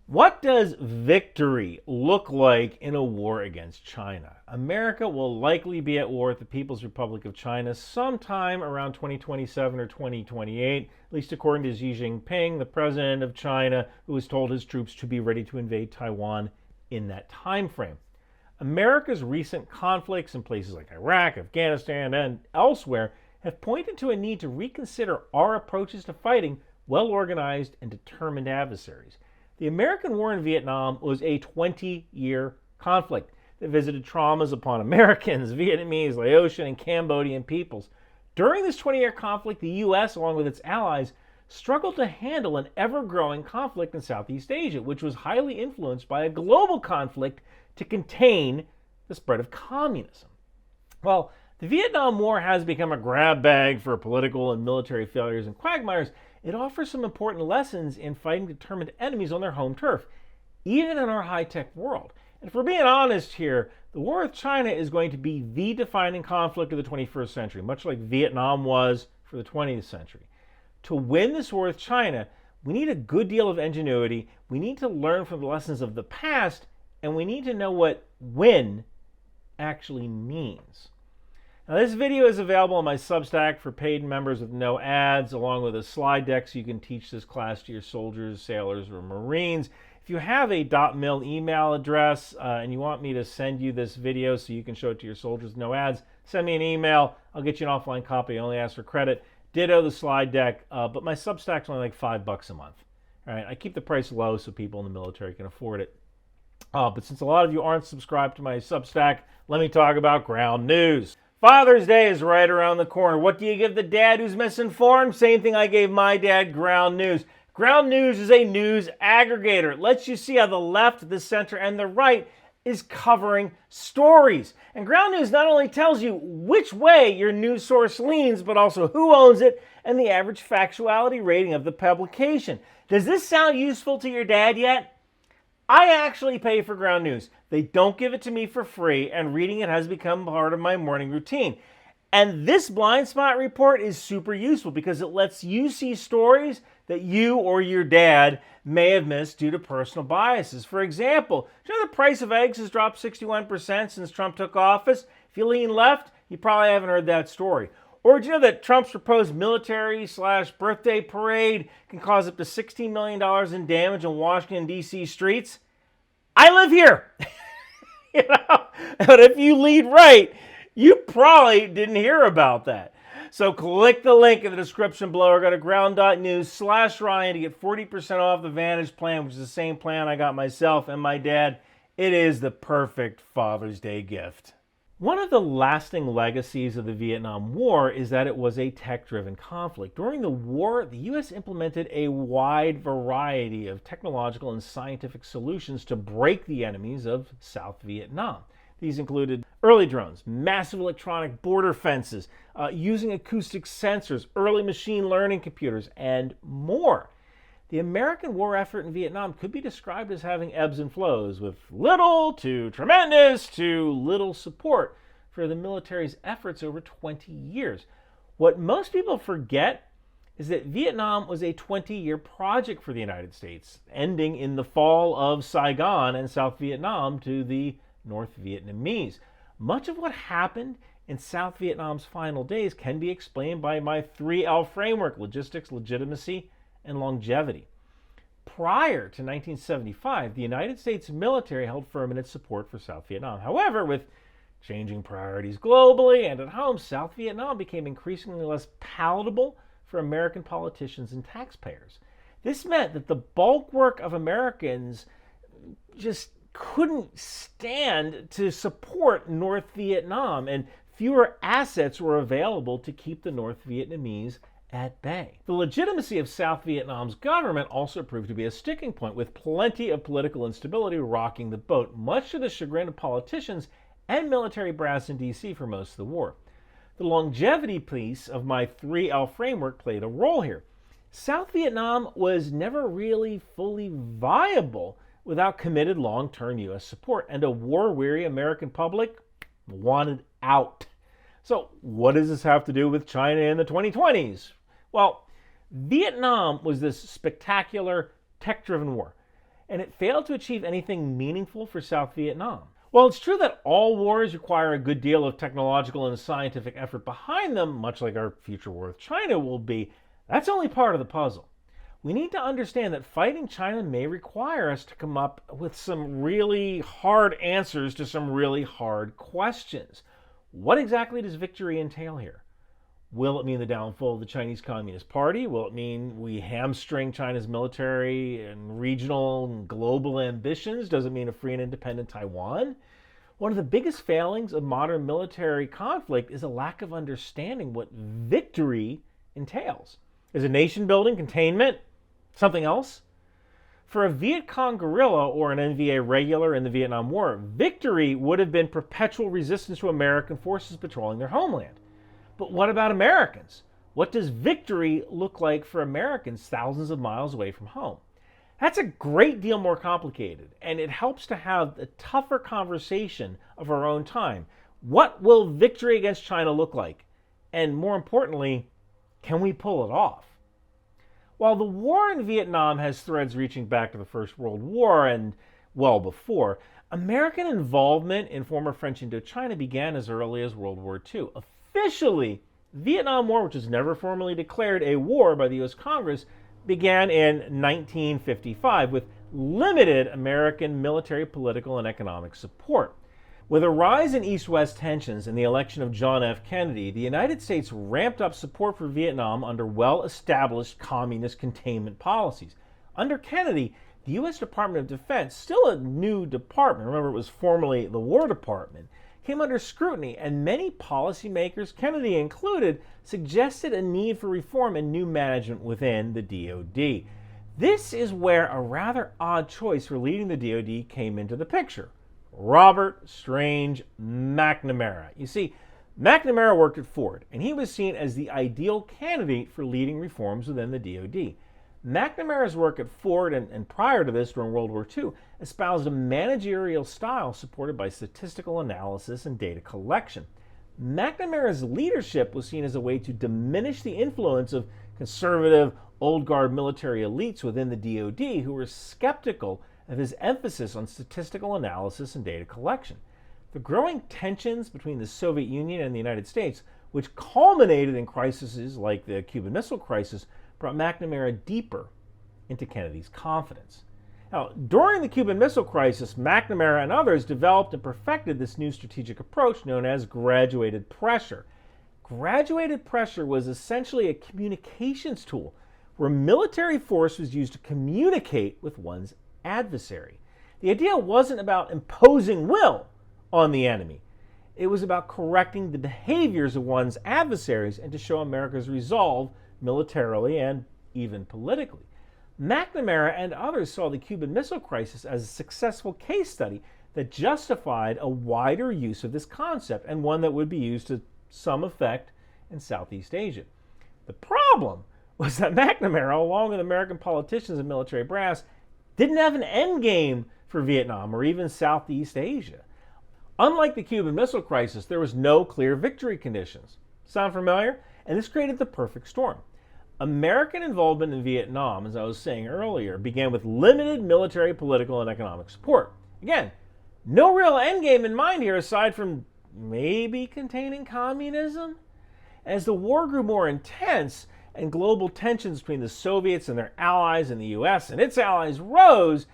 What does victory look like in a war against China? America will likely be at war with the People's Republic of China sometime around 2027 or 2028, at least according to Xi Jinping, the president of China, who has told his troops to be ready to invade Taiwan in that time frame. America's recent conflicts in places like Iraq, Afghanistan, and elsewhere have pointed to a need to reconsider our approaches to fighting well-organized and determined adversaries. The American war in Vietnam was a 20-year conflict that visited traumas upon Americans, Vietnamese, Laotian, and Cambodian peoples. During this 20-year conflict, the U.S., along with its allies, struggled to handle an ever-growing conflict in Southeast Asia, which was highly influenced by a global conflict to contain the spread of communism. Well, the Vietnam War has become a grab bag for political and military failures and quagmires. It offers some important lessons in fighting determined enemies on their home turf, even in our high-tech world. And if we're being honest here, the war with China is going to be the defining conflict of the 21st century, much like Vietnam was for the 20th century. To win this war with China, we need a good deal of ingenuity, we need to learn from the lessons of the past, and we need to know what win actually means. Now, this video is available on my Substack for paid members with no ads, along with a slide deck so you can teach this class to your soldiers, sailors, or Marines. If you have a .mil email address and you want me to send you this video so you can show it to your soldiers with no ads, send me an email. I'll get you an offline copy. I only ask for credit. Ditto the slide deck, but my Substack's only like $5 a month. All right, I keep the price low so people in the military can afford it. But since a lot of you aren't subscribed to my Substack, let me talk about ground news. Father's Day is right around the corner. What do you give the dad who's misinformed? Same thing I gave my dad, ground news. Ground news is a news aggregator. It lets you see how the left, the center, and the right is covering stories. And ground news not only tells you which way your news source leans, but also who owns it and the average factuality rating of the publication. Does this sound useful to your dad yet? I actually pay for ground news. They don't give it to me for free, and reading it has become part of my morning routine. And this blind spot report is super useful because it lets you see stories that you or your dad may have missed due to personal biases. For example, you know the price of eggs has dropped 61% since Trump took office? If you lean left, you probably haven't heard that story. Or did you know that Trump's proposed military/birthday parade can cause up to $16 million in damage in Washington, D.C. streets? I live here. But if you lead right, you probably didn't hear about that. So click the link in the description below or go to ground.news/Ryan to get 40% off the Vantage plan, which is the same plan I got myself and my dad. It is the perfect Father's Day gift. One of the lasting legacies of the Vietnam War is that it was a tech-driven conflict. During the war, the U.S. implemented a wide variety of technological and scientific solutions to break the enemies of South Vietnam. These included early drones, massive electronic border fences, using acoustic sensors, early machine learning computers, and more. The American war effort in Vietnam could be described as having ebbs and flows, with little to tremendous to little support for the military's efforts over 20 years. What most people forget is that Vietnam was a 20-year project for the United States, ending in the fall of Saigon and South Vietnam to the North Vietnamese. Much of what happened in South Vietnam's final days can be explained by my 3L framework: logistics, legitimacy, and longevity. Prior to 1975, the United States military held firm in its support for South Vietnam. However, with changing priorities globally and at home, South Vietnam became increasingly less palatable for American politicians and taxpayers. This meant that the bulk work of Americans just couldn't stand to support North Vietnam, and fewer assets were available to keep the North Vietnamese at bay. The legitimacy of South Vietnam's government also proved to be a sticking point, with plenty of political instability rocking the boat, much to the chagrin of politicians and military brass in D.C. for most of the war. The longevity piece of my 3L framework played a role here. South Vietnam was never really fully viable without committed long-term U.S. support, and a war-weary American public wanted out. So what does this have to do with China in the 2020s? Well, Vietnam was this spectacular tech-driven war. and it failed to achieve anything meaningful for South Vietnam. While it's true that all wars require a good deal of technological and scientific effort behind them, much like our future war with China will be, that's only part of the puzzle. We need to understand that fighting China may require us to come up with some really hard answers to some really hard questions. What exactly does victory entail here? Will it mean the downfall of the Chinese Communist Party? Will it mean we hamstring China's military and regional and global ambitions? Does it mean a free and independent Taiwan? One of the biggest failings of modern military conflict is a lack of understanding what victory entails. Is it nation building, containment, something else? For a Viet Cong guerrilla or an NVA regular in the Vietnam War, victory would have been perpetual resistance to American forces patrolling their homeland. But what about Americans? What does victory look like for Americans thousands of miles away from home? That's a great deal more complicated, and it helps to have a tougher conversation of our own time. What will victory against China look like? And more importantly, can we pull it off? While the war in Vietnam has threads reaching back to the First World War and well before, American involvement in former French Indochina began as early as World War II. Officially, Vietnam War, which was never formally declared a war by the U.S. Congress, began in 1955 with limited American military, political, and economic support. With a rise in East-West tensions and the election of John F. Kennedy, the United States ramped up support for Vietnam under well-established communist containment policies. Under Kennedy, the U.S. Department of Defense, still a new department, remember it was formerly the War Department, came under scrutiny, and many policymakers, Kennedy included, suggested a need for reform and new management within the DoD. This is where a rather odd choice for leading the DoD came into the picture. Robert Strange McNamara. You see, McNamara worked at Ford, and he was seen as the ideal candidate for leading reforms within the DoD. McNamara's work at Ford and prior to this during World War II espoused a managerial style supported by statistical analysis and data collection. McNamara's leadership was seen as a way to diminish the influence of conservative, old guard military elites within the DoD who were skeptical of his emphasis on statistical analysis and data collection. The growing tensions between the Soviet Union and the United States, which culminated in crises like the Cuban Missile Crisis, brought McNamara deeper into Kennedy's confidence. Now, during the Cuban Missile Crisis, McNamara and others developed and perfected this new strategic approach known as graduated pressure. Graduated pressure was essentially a communications tool where military force was used to communicate with one's adversary. The idea wasn't about imposing will on the enemy. It was about correcting the behaviors of one's adversaries and to show America's resolve militarily and even politically. McNamara and others saw the Cuban Missile Crisis as a successful case study that justified a wider use of this concept and one that would be used to some effect in Southeast Asia. The problem was that McNamara, along with American politicians and military brass, didn't have an end game for Vietnam or even Southeast Asia. Unlike the Cuban Missile Crisis, there was no clear victory conditions. Sound familiar? And this created the perfect storm. American involvement in Vietnam, as I was saying earlier, began with limited military, political, and economic support. Again, no real endgame in mind here aside from maybe containing communism. As the war grew more intense and global tensions between the Soviets and their allies and the US and its allies rose,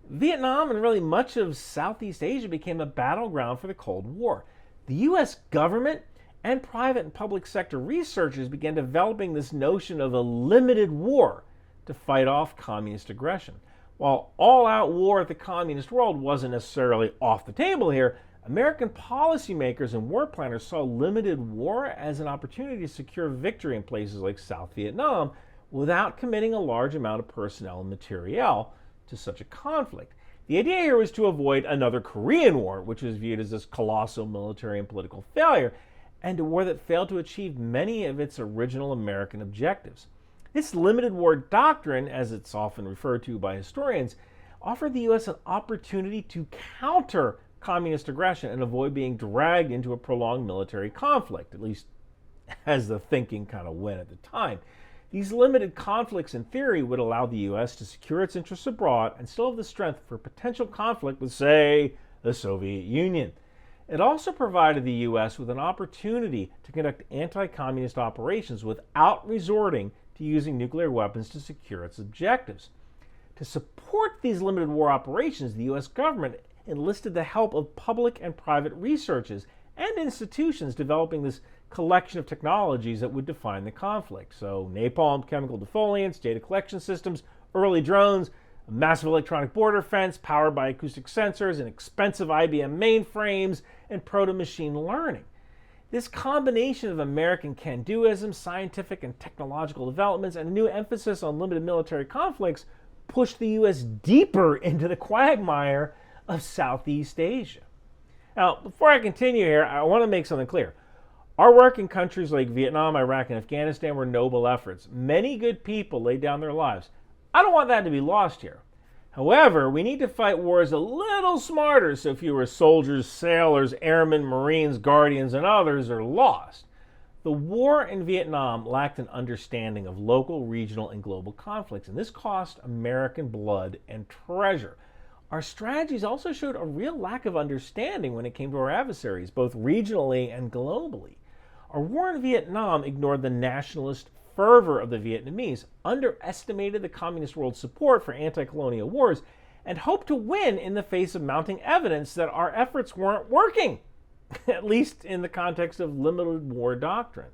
Vietnam and really much of Southeast Asia became a battleground for the Cold War. The US government and private and public sector researchers began developing this notion of a limited war to fight off communist aggression. While all-out war at the communist world wasn't necessarily off the table here, American policymakers and war planners saw limited war as an opportunity to secure victory in places like South Vietnam without committing a large amount of personnel and materiel to such a conflict. The idea here was to avoid another Korean War, which was viewed as this colossal military and political failure, and a war that failed to achieve many of its original American objectives. This limited war doctrine, as it's often referred to by historians, offered the U.S. an opportunity to counter communist aggression and avoid being dragged into a prolonged military conflict, at least as the thinking kind of went at the time. These limited conflicts, in theory, would allow the U.S. to secure its interests abroad and still have the strength for potential conflict with, say, the Soviet Union. It also provided the U.S. with an opportunity to conduct anti-communist operations without resorting to using nuclear weapons to secure its objectives. To support these limited war operations, the U.S. government enlisted the help of public and private researchers and institutions developing this collection of technologies that would define the conflict. So napalm, chemical defoliants, data collection systems, early drones, a massive electronic border fence powered by acoustic sensors, and expensive IBM mainframes, and proto-machine learning. This combination of American can-doism, scientific and technological developments, and a new emphasis on limited military conflicts pushed the U.S. deeper into the quagmire of Southeast Asia. Now, before I continue here, I want to make something clear. Our work in countries like Vietnam, Iraq, and Afghanistan were noble efforts. Many good people laid down their lives. I don't want that to be lost here. However, we need to fight wars a little smarter so fewer soldiers, sailors, airmen, Marines, guardians, and others are lost. The war in Vietnam lacked an understanding of local, regional, and global conflicts, and this cost American blood and treasure. Our strategies also showed a real lack of understanding when it came to our adversaries, both regionally and globally. Our war in Vietnam ignored the nationalist fervor of the Vietnamese, underestimated the communist world's support for anti-colonial wars, and hoped to win in the face of mounting evidence that our efforts weren't working, at least in the context of limited war doctrine.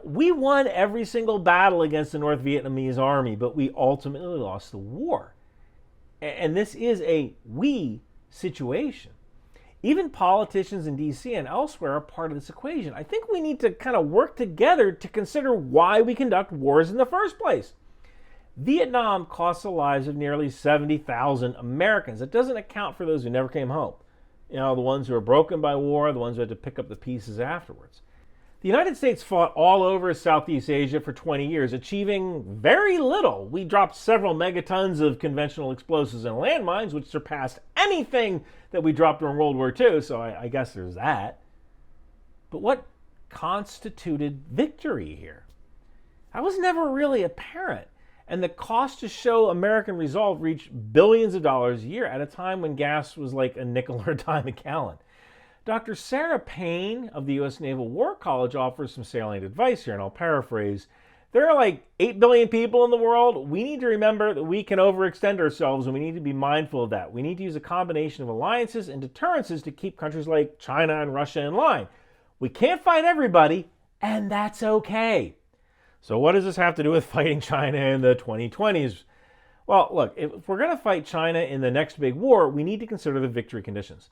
We won every single battle against the North Vietnamese army, but we ultimately lost the war. And this is a we situation. Even politicians in D.C. and elsewhere are part of this equation. I think we need to kind of work together to consider why we conduct wars in the first place. Vietnam cost the lives of nearly 70,000 Americans. It doesn't account for those who never came home. The ones who are broken by war, the ones who had to pick up the pieces afterwards. The United States fought all over Southeast Asia for 20 years, achieving very little. We dropped several megatons of conventional explosives and landmines, which surpassed anything that we dropped during World War II, so I guess there's that. But what constituted victory here? That was never really apparent, and the cost to show American resolve reached billions of dollars a year at a time when gas was like a nickel or a dime a gallon. Dr. Sarah Payne of the U.S. Naval War College offers some salient advice here, and I'll paraphrase. There are like 8 billion people in the world. We need to remember that we can overextend ourselves, and we need to be mindful of that. We need to use a combination of alliances and deterrences to keep countries like China and Russia in line. We can't fight everybody, and that's okay. So what does this have to do with fighting China in the 2020s? Well, look, if we're going to fight China in the next big war, we need to consider the victory conditions.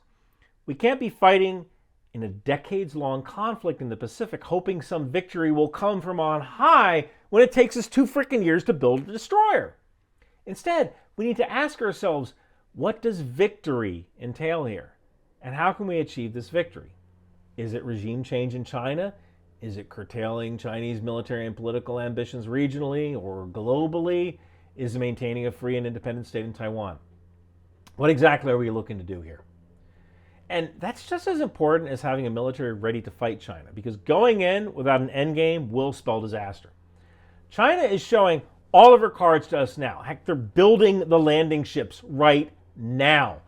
We can't be fighting in a decades-long conflict in the Pacific hoping some victory will come from on high when it takes us 2 freaking years to build a destroyer. Instead, we need to ask ourselves, what does victory entail here? And how can we achieve this victory? Is it regime change in China? Is it curtailing Chinese military and political ambitions regionally or globally? Is it maintaining a free and independent state in Taiwan? What exactly are we looking to do here? And that's just as important as having a military ready to fight China, because going in without an endgame will spell disaster. China is showing all of her cards to us now. Heck, they're building the landing ships right now.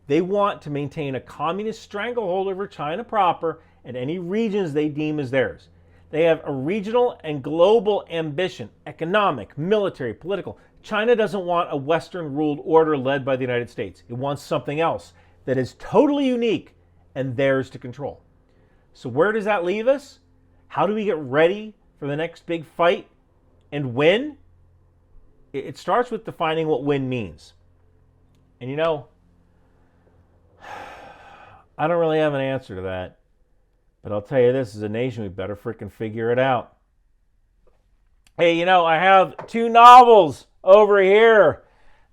They want to maintain a communist stranglehold over China proper and any regions they deem as theirs. They have a regional and global ambition, economic, military, political. China doesn't want a Western-ruled order led by the United States. It wants something else that is totally unique and theirs to control. So where does that leave us? How do we get ready for the next big fight and win? It starts with defining what win means. And I don't really have an answer to that. But I'll tell you this, as a nation, we better frickin' figure it out. Hey, I have 2 novels over here.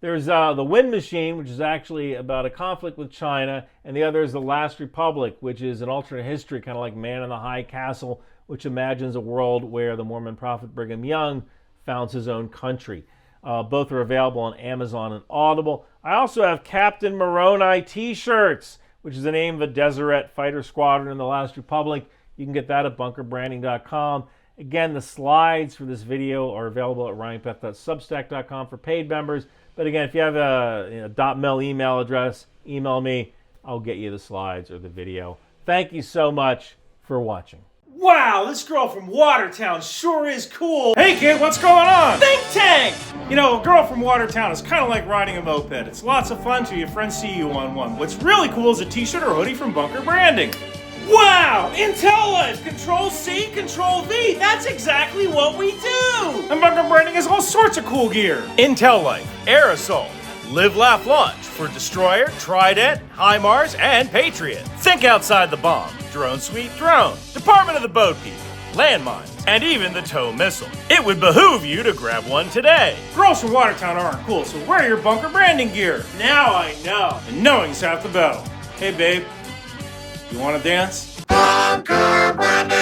There's The Wind Machine, which is actually about a conflict with China, and the other is The Last Republic, which is an alternate history, kind of like Man in the High Castle, which imagines a world where the Mormon prophet Brigham Young founds his own country. Both are available on Amazon and Audible. I also have Captain Moroni t-shirts, which is the name of a Deseret fighter squadron in The Last Republic. You can get that at bunkerbranding.com. Again, the slides for this video are available at ryanpeth.substack.com for paid members. But again, if you have a .mel email address, email me. I'll get you the slides or the video. Thank you so much for watching. Wow, this girl from Watertown sure is cool. Hey kid, what's going on? Think tank! You know, a girl from Watertown is kind of like riding a moped. It's lots of fun till your friends see you on one. What's really cool is a t-shirt or hoodie from Bunker Branding. Wow! Intel Life! Control-C, Control-V! That's exactly what we do! And Bunker Branding has all sorts of cool gear. Intel Life, Aerosol, Live, Laugh, Launch for Destroyer, Trident, HIMARS, and Patriot. Think outside the bomb. Drone Sweep Drone, Department of the Boat People, landmines, and even the tow missile. It would behoove you to grab one today. Girls from Watertown aren't cool, so wear your Bunker Branding gear. Now I know. And knowing's half the battle. Hey babe, you wanna dance? Bunker Branding!